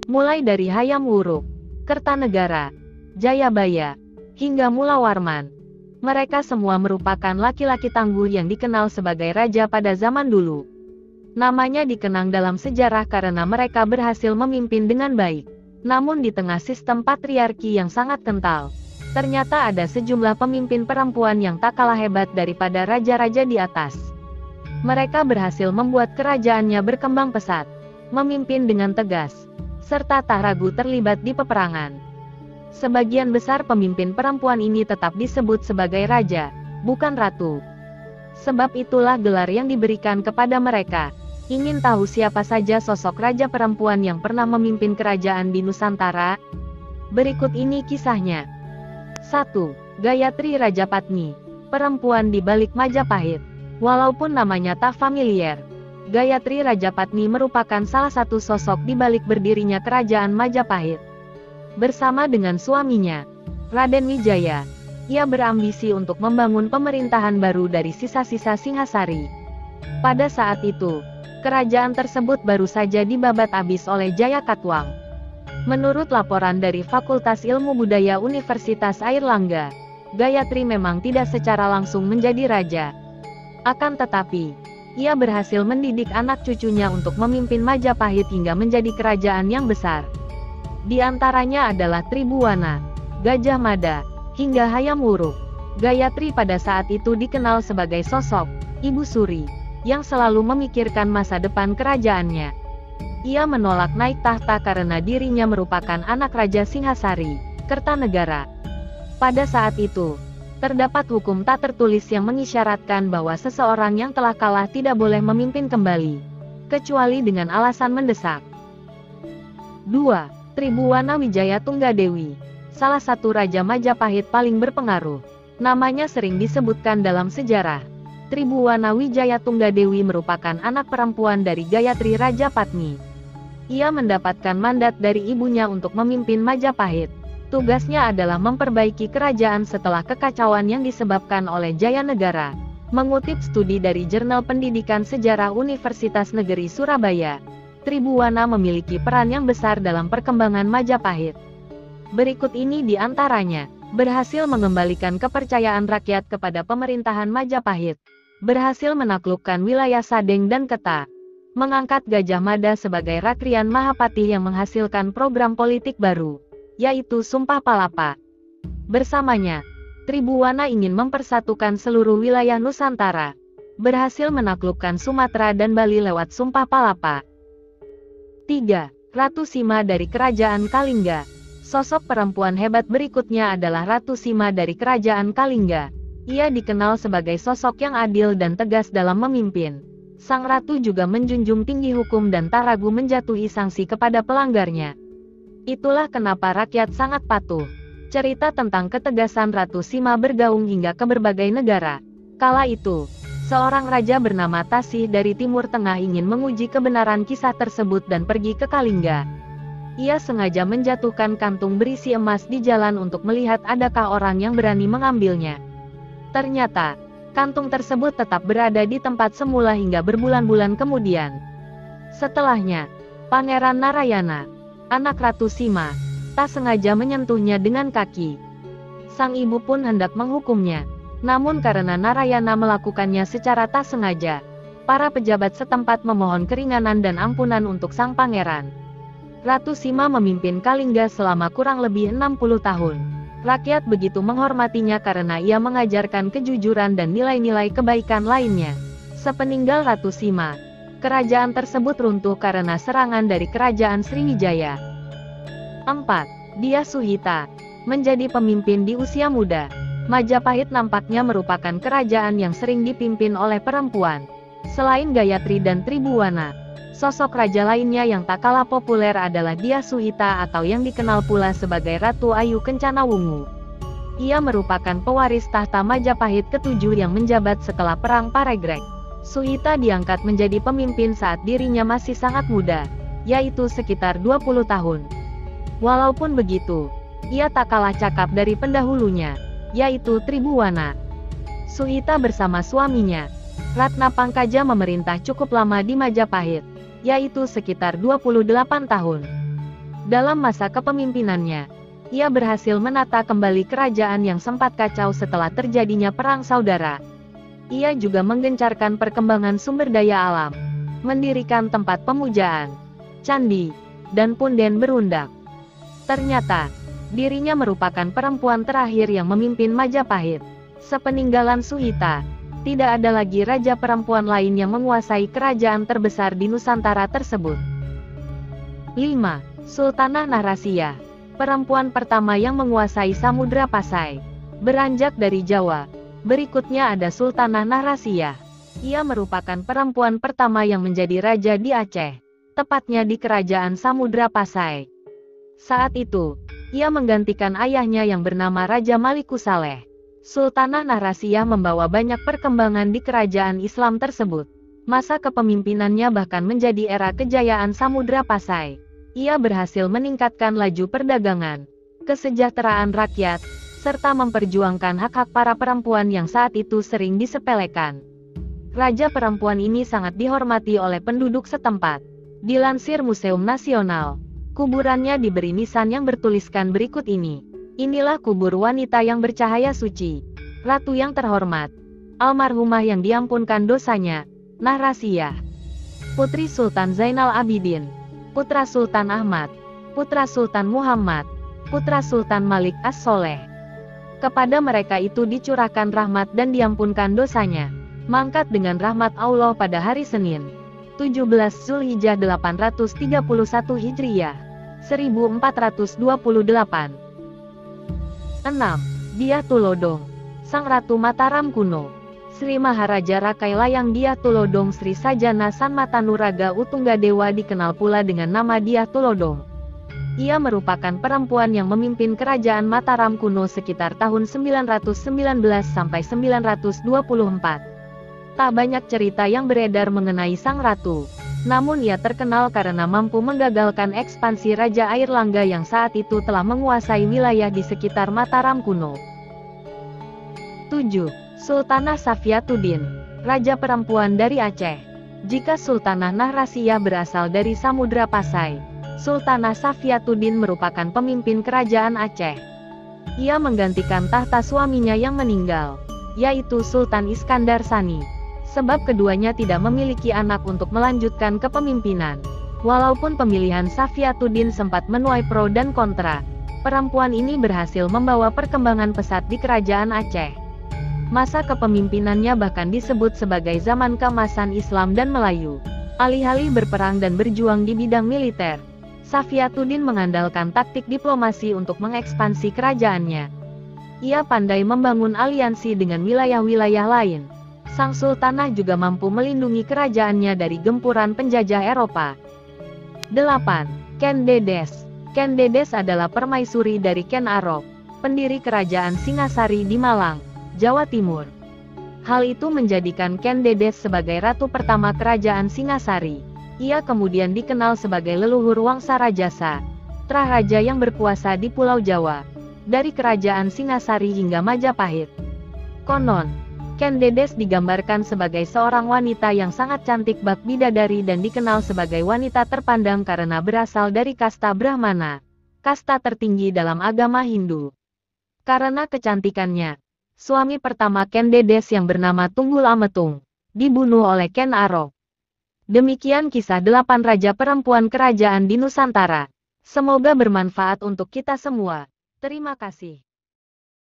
Mulai dari Hayam Wuruk, Kertanegara, Jayabaya, hingga Mulawarman. Mereka semua merupakan laki-laki tangguh yang dikenal sebagai raja pada zaman dulu. Namanya dikenang dalam sejarah karena mereka berhasil memimpin dengan baik. Namun di tengah sistem patriarki yang sangat kental, ternyata ada sejumlah pemimpin perempuan yang tak kalah hebat daripada raja-raja di atas. Mereka berhasil membuat kerajaannya berkembang pesat, memimpin dengan tegas, serta tak ragu terlibat di peperangan. Sebagian besar pemimpin perempuan ini tetap disebut sebagai raja, bukan ratu. Sebab itulah gelar yang diberikan kepada mereka. Ingin tahu siapa saja sosok raja perempuan yang pernah memimpin kerajaan di Nusantara? Berikut ini kisahnya. 1. Gayatri Rajapatni, perempuan di balik Majapahit. Walaupun namanya tak familiar, Gayatri Rajapatni merupakan salah satu sosok di balik berdirinya kerajaan Majapahit. Bersama dengan suaminya, Raden Wijaya, ia berambisi untuk membangun pemerintahan baru dari sisa-sisa Singhasari. Pada saat itu, kerajaan tersebut baru saja dibabat habis oleh Jayakatwang. Menurut laporan dari Fakultas Ilmu Budaya Universitas Airlangga, Gayatri memang tidak secara langsung menjadi raja. Akan tetapi, ia berhasil mendidik anak cucunya untuk memimpin Majapahit hingga menjadi kerajaan yang besar. Di antaranya adalah Tribhuwana, Gajah Mada, hingga Hayam Wuruk. Gayatri pada saat itu dikenal sebagai sosok Ibu Suri, yang selalu memikirkan masa depan kerajaannya. Ia menolak naik tahta karena dirinya merupakan anak Raja Singhasari, Kertanegara. Pada saat itu, terdapat hukum tak tertulis yang mengisyaratkan bahwa seseorang yang telah kalah tidak boleh memimpin kembali, kecuali dengan alasan mendesak. 2. Tribhuwana Wijaya Tunggadewi, salah satu Raja Majapahit paling berpengaruh. Namanya sering disebutkan dalam sejarah. Tribhuwana Wijaya Tunggadewi merupakan anak perempuan dari Gayatri Rajapatni. Ia mendapatkan mandat dari ibunya untuk memimpin Majapahit. Tugasnya adalah memperbaiki kerajaan setelah kekacauan yang disebabkan oleh Jayanegara. Mengutip studi dari Jurnal Pendidikan Sejarah Universitas Negeri Surabaya, Tribhuwana memiliki peran yang besar dalam perkembangan Majapahit. Berikut ini di antaranya: berhasil mengembalikan kepercayaan rakyat kepada pemerintahan Majapahit, berhasil menaklukkan wilayah Sadeng dan Keta, mengangkat Gajah Mada sebagai Rakryan Mahapati yang menghasilkan program politik baru, yaitu Sumpah Palapa. Bersamanya, Tribhuwana ingin mempersatukan seluruh wilayah Nusantara, berhasil menaklukkan Sumatera dan Bali lewat Sumpah Palapa. 3. Ratu Sima dari Kerajaan Kalingga. Sosok perempuan hebat berikutnya adalah Ratu Sima dari Kerajaan Kalingga. Ia dikenal sebagai sosok yang adil dan tegas dalam memimpin. Sang ratu juga menjunjung tinggi hukum dan tak ragu menjatuhi sanksi kepada pelanggarnya. Itulah kenapa rakyat sangat patuh. Cerita tentang ketegasan Ratu Sima bergaung hingga ke berbagai negara. Kala itu, seorang raja bernama Tasih dari Timur Tengah ingin menguji kebenaran kisah tersebut dan pergi ke Kalingga. Ia sengaja menjatuhkan kantung berisi emas di jalan untuk melihat adakah orang yang berani mengambilnya. Ternyata, kantung tersebut tetap berada di tempat semula hingga berbulan-bulan kemudian. Setelahnya, Pangeran Narayana, anak Ratu Sima, tak sengaja menyentuhnya dengan kaki. Sang ibu pun hendak menghukumnya. Namun karena Narayana melakukannya secara tak sengaja, para pejabat setempat memohon keringanan dan ampunan untuk sang pangeran. Ratu Sima memimpin Kalingga selama kurang lebih 60 tahun. Rakyat begitu menghormatinya karena ia mengajarkan kejujuran dan nilai-nilai kebaikan lainnya. Sepeninggal Ratu Sima, kerajaan tersebut runtuh karena serangan dari kerajaan Sriwijaya. 4. Dia Suhita, menjadi pemimpin di usia muda. Majapahit nampaknya merupakan kerajaan yang sering dipimpin oleh perempuan. Selain Gayatri dan Tribhuwana, sosok raja lainnya yang tak kalah populer adalah Dia Suhita atau yang dikenal pula sebagai Ratu Ayu Kencana Wungu. Ia merupakan pewaris tahta Majapahit ke-7 yang menjabat setelah Perang Paregrek. Suhita diangkat menjadi pemimpin saat dirinya masih sangat muda, yaitu sekitar 20 tahun. Walaupun begitu, ia tak kalah cakap dari pendahulunya, yaitu Tribhuwana. Suhita bersama suaminya, Ratna Pangkaja memerintah cukup lama di Majapahit, yaitu sekitar 28 tahun. Dalam masa kepemimpinannya, ia berhasil menata kembali kerajaan yang sempat kacau setelah terjadinya perang saudara. Ia juga menggencarkan perkembangan sumber daya alam, mendirikan tempat pemujaan, candi, dan punden berundak. Ternyata, dirinya merupakan perempuan terakhir yang memimpin Majapahit. Sepeninggalan Suhita, tidak ada lagi raja perempuan lain yang menguasai kerajaan terbesar di Nusantara tersebut. 5. Sultanah Nahrasia, perempuan pertama yang menguasai Samudra Pasai. Beranjak dari Jawa, berikutnya ada Sultanah Nahrasia. Ia merupakan perempuan pertama yang menjadi raja di Aceh, tepatnya di Kerajaan Samudra Pasai. Saat itu, ia menggantikan ayahnya yang bernama Raja Malikussaleh. Sultanah Nahrasia membawa banyak perkembangan di kerajaan Islam tersebut. Masa kepemimpinannya bahkan menjadi era kejayaan Samudra Pasai. Ia berhasil meningkatkan laju perdagangan, kesejahteraan rakyat, serta memperjuangkan hak-hak para perempuan yang saat itu sering disepelekan. Raja perempuan ini sangat dihormati oleh penduduk setempat. Dilansir Museum Nasional, kuburannya diberi nisan yang bertuliskan berikut ini. Inilah kubur wanita yang bercahaya suci, ratu yang terhormat, almarhumah yang diampunkan dosanya, Nahrasia. Putri Sultan Zainal Abidin, putra Sultan Ahmad, putra Sultan Muhammad, putra Sultan Malik As-Soleh. Kepada mereka itu dicurahkan rahmat dan diampunkan dosanya. Mangkat dengan rahmat Allah pada hari Senin, 17 Zulhijjah 831 Hijriyah, 1428. 6. Dyah Tulodong, Sang Ratu Mataram kuno. Sri Maharaja Rakai Layang Dyah Tulodong Sri Sajana Sanmatanuraga Utunggadewa dikenal pula dengan nama Dyah Tulodong. Ia merupakan perempuan yang memimpin kerajaan Mataram kuno sekitar tahun 919 sampai 924. Tak banyak cerita yang beredar mengenai sang ratu. Namun ia terkenal karena mampu menggagalkan ekspansi Raja Airlangga yang saat itu telah menguasai wilayah di sekitar Mataram kuno. 7. Sultanah Safiatuddin, raja perempuan dari Aceh. Jika Sultanah Nahrasia berasal dari Samudra Pasai, Sultanah Safiatuddin merupakan pemimpin kerajaan Aceh. Ia menggantikan tahta suaminya yang meninggal, yaitu Sultan Iskandar Sani. Sebab keduanya tidak memiliki anak untuk melanjutkan kepemimpinan. Walaupun pemilihan Safiatuddin sempat menuai pro dan kontra, perempuan ini berhasil membawa perkembangan pesat di kerajaan Aceh. Masa kepemimpinannya bahkan disebut sebagai zaman keemasan Islam dan Melayu. Alih-alih berperang dan berjuang di bidang militer, Safiatuddin mengandalkan taktik diplomasi untuk mengekspansi kerajaannya. Ia pandai membangun aliansi dengan wilayah-wilayah lain. Sang Sultanah juga mampu melindungi kerajaannya dari gempuran penjajah Eropa. 8. Ken Dedes. Ken Dedes adalah permaisuri dari Ken Arok, pendiri kerajaan Singasari di Malang, Jawa Timur. Hal itu menjadikan Ken Dedes sebagai ratu pertama kerajaan Singasari. Ia kemudian dikenal sebagai leluhur Wangsa Rajasa, Traraja yang berkuasa di Pulau Jawa, dari kerajaan Singasari hingga Majapahit. Konon, Ken Dedes digambarkan sebagai seorang wanita yang sangat cantik bak bidadari dan dikenal sebagai wanita terpandang karena berasal dari kasta Brahmana, kasta tertinggi dalam agama Hindu. Karena kecantikannya, suami pertama Ken Dedes yang bernama Tunggul Ametung dibunuh oleh Ken Arok. Demikian kisah 8 raja perempuan kerajaan di Nusantara. Semoga bermanfaat untuk kita semua. Terima kasih.